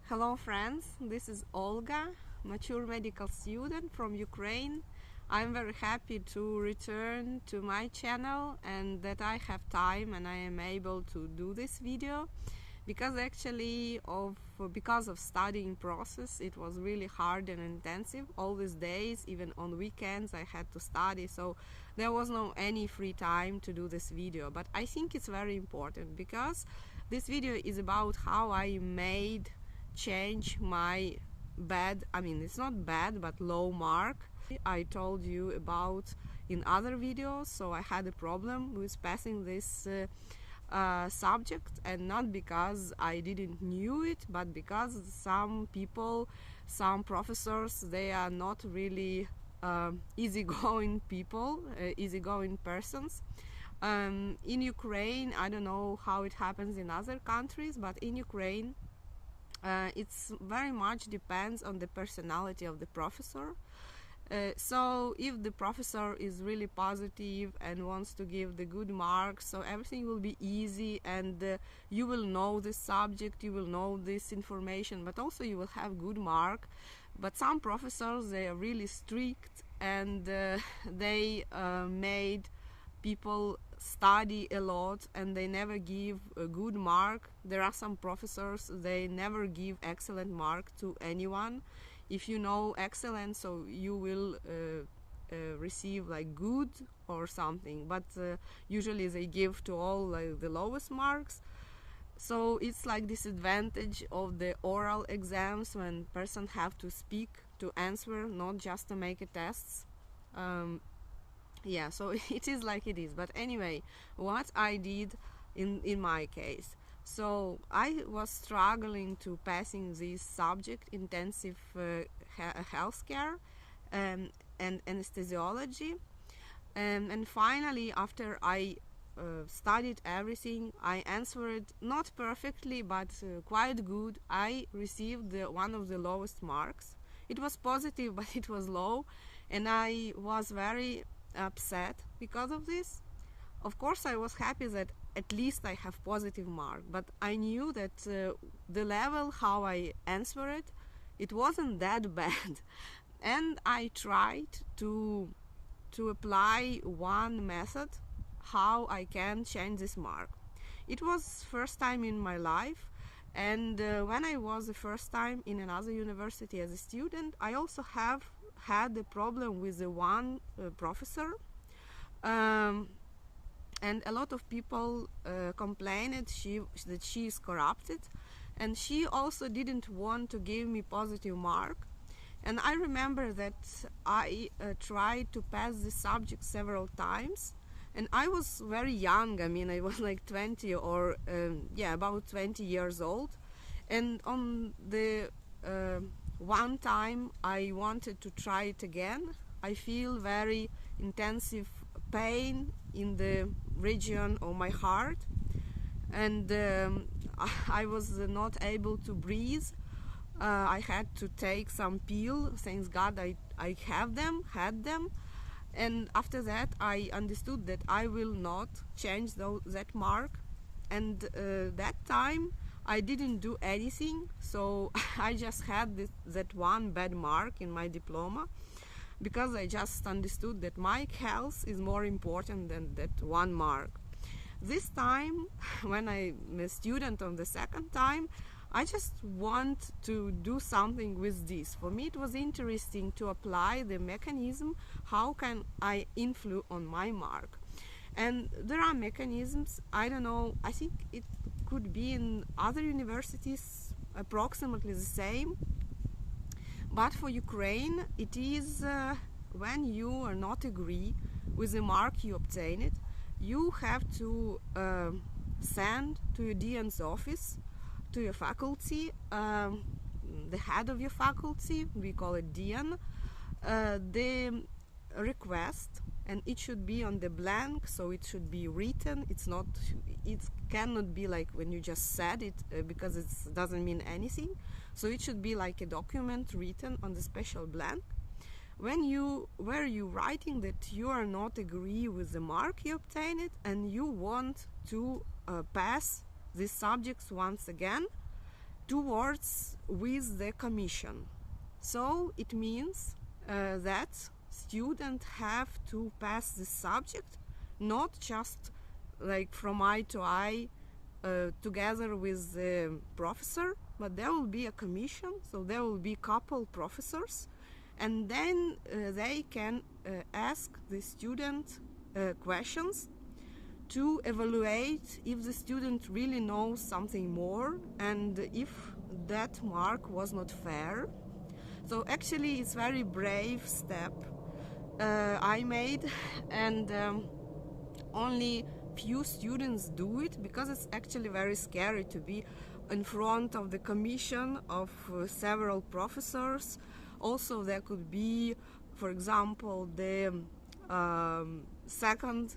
Hello friends, this is Olga, mature medical student from Ukraine. I'm very happy to return to my channel and that I have time and I am able to do this video because of studying process. It was really hard and intensive. All these days, even on weekends, I had to study, so there was no any free time to do this video. But I think it's very important because this video is about how I made change my it's not bad but low mark I told you about in other videos. So I had a problem with passing this subject, and not because I didn't knew it, but because some professors, they are not really easygoing people, easygoing persons. In Ukraine, I don't know how it happens in other countries, but in Ukraine it's very much depends on the personality of the professor. So if the professor is really positive and wants to give the good marks, so everything will be easy, and you will know this subject, you will know this information, but also you will have good mark. But some professors, they are really strict, and they made people study a lot and they never give a good mark. There are some professors, they never give excellent mark to anyone. If you know excellent, so you will receive like good or something, but usually they give to all like the lowest marks. So it's like disadvantage of the oral exams when person have to speak, to answer, not just to make a tests. Yeah, so it is like it is. But anyway, what I did in my case, so I was struggling to passing this subject, intensive healthcare and anesthesiology, and finally, after I studied everything, I answered not perfectly but quite good. I received one of the lowest marks. It was positive but it was low, and I was very upset because of this. Of course, I was happy that at least I have positive mark, but I knew that the level how I answered it wasn't that bad, and I tried to apply one method how I can change this mark. It was first time in my life, and when I was the first time in another university as a student, I also have had the problem with the one professor, and a lot of people complained that she is corrupted, and she also didn't want to give me positive mark. And I remember that I tried to pass the subject several times, and I was very young. I was like 20 or about 20 years old, and on the one time I wanted to try it again. I feel very intensive pain in the region of my heart, and I was not able to breathe. I had to take some pill. Thanks God I had them, and after that I understood that I will not change that mark. And that time I didn't do anything, so I just had that one bad mark in my diploma, because I just understood that my health is more important than that one mark. This time, when I'm a student on the second time, I just want to do something with this. For me it was interesting to apply the mechanism, how can I influence on my mark. And there are mechanisms, I don't know, I think it could be in other universities approximately the same, but for Ukraine it is when you are not agree with the mark you obtained, you have to send to your dean's office, to your faculty, the head of your faculty, we call it dean, the request, and it should be on the blank, so it should be written. It cannot be like when you just said it, because it doesn't mean anything. So it should be like a document written on the special blank, where you writing that you are not agree with the mark you obtained and you want to pass these subjects once again, towards with the commission. So it means that students have to pass this subject, not just like from eye to eye together with the professor, but there will be a commission, so there will be couple professors, and then they can ask the student questions to evaluate if the student really knows something more and if that mark was not fair. So actually it's very brave step I made, and only few students do it because it's actually very scary to be in front of the commission of several professors. Also there could be, for example, the second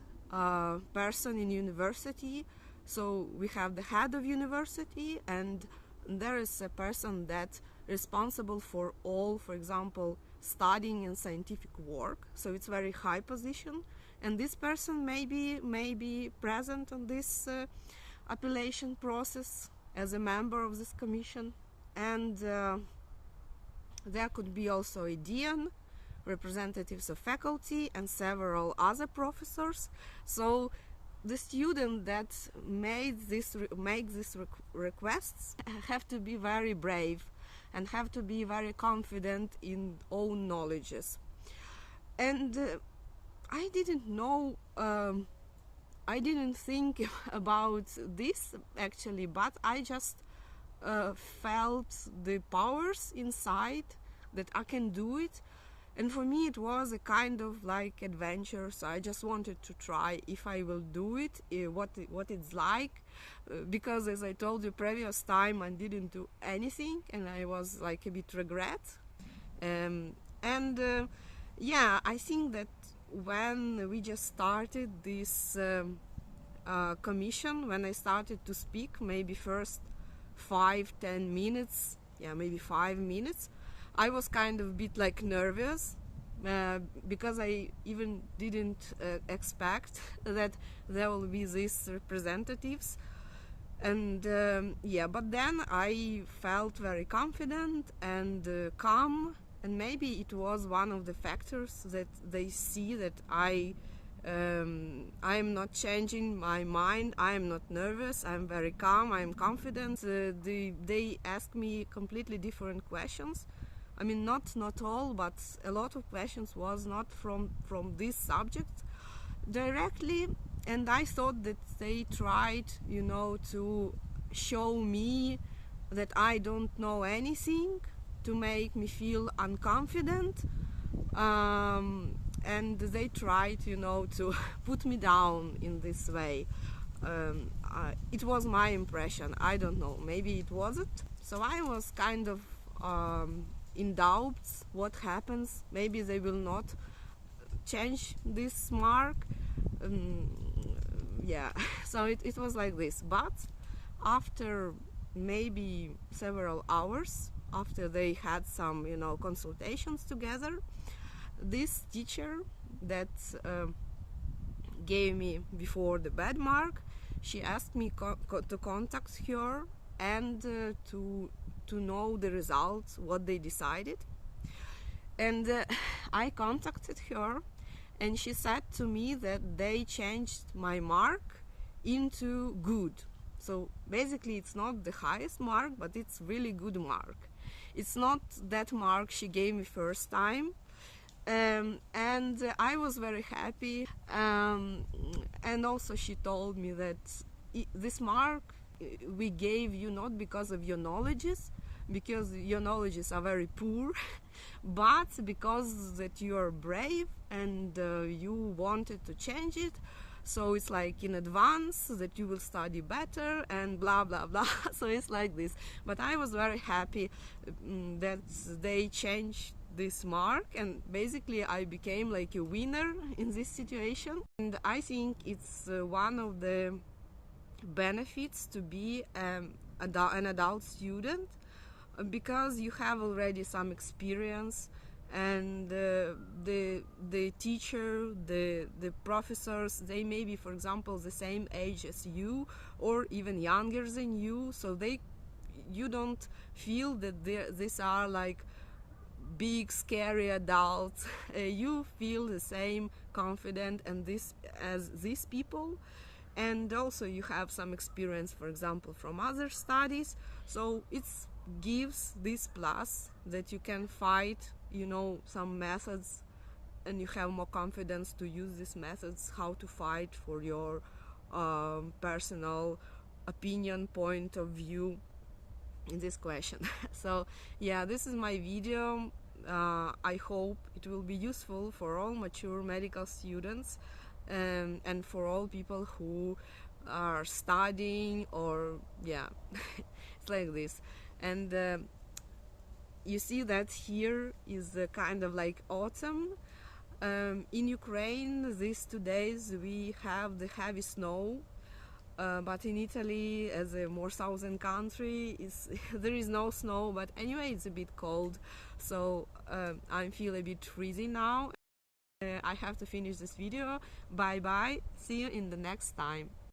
person in university. So we have the head of university, and there is a person that's responsible for all, for example, studying and scientific work. So it's very high position, and this person may be present on this appellation process as a member of this commission. And there could be also a dean, representatives of faculty, and several other professors. So the student that make these requests have to be very brave and have to be very confident in own knowledges. And I didn't know, I didn't think about this actually, but I just felt the powers inside that I can do it. And for me it was a kind of like adventure, so I just wanted to try if I will do it, what it's like, because as I told you previous time I didn't do anything and I was like a bit regret. Yeah, I think that when we just started this commission, when I started to speak, maybe first 5-10 minutes, yeah, maybe 5 minutes, I was kind of a bit like nervous because I even didn't expect that there will be these representatives. And yeah, but then I felt very confident and calm, and maybe it was one of the factors that they see that I am not changing my mind, I am not nervous, I'm very calm, I'm confident. They ask me completely different questions. I mean, not all, but a lot of questions was not from this subject directly, and I thought that they tried, you know, to show me that I don't know anything, to make me feel unconfident, and they tried, you know, to put me down in this way. It was my impression, I don't know, maybe it wasn't. So I was kind of in doubts what happens, maybe they will not change this mark. Yeah, so it was like this. But after maybe several hours, after they had some, you know, consultations together, this teacher that gave me before the bad mark, she asked me to contact her and to know the results, what they decided. And I contacted her, and she said to me that they changed my mark into good. So basically it's not the highest mark, but it's really good mark. It's not that mark she gave me first time. And I was very happy, and also she told me that this mark we gave you not because of your knowledges, because your knowledges are very poor, but because that you are brave and you wanted to change it. So it's like in advance that you will study better and blah blah blah. So it's like this. But I was very happy that they changed this mark, and basically I became like a winner in this situation. And I think it's one of the benefits to be an adult student, because you have already some experience, and the teacher, the professors, they may be, for example, the same age as you or even younger than you, so you don't feel that these are like big scary adults. You feel the same confident and this as these people, and also you have some experience, for example, from other studies, so it gives this plus that you can fight, you know, some methods, and you have more confidence to use these methods, how to fight for your personal opinion, point of view in this question. So yeah, this is my video. I hope it will be useful for all mature medical students, and for all people who are studying, or yeah, it's like this. And you see that here is a kind of like autumn. In Ukraine these 2 days we have the heavy snow, but in Italy, as a more southern country, there is no snow, but anyway it's a bit cold, so I feel a bit freezing now. I have to finish this video. Bye bye, see you in the next time.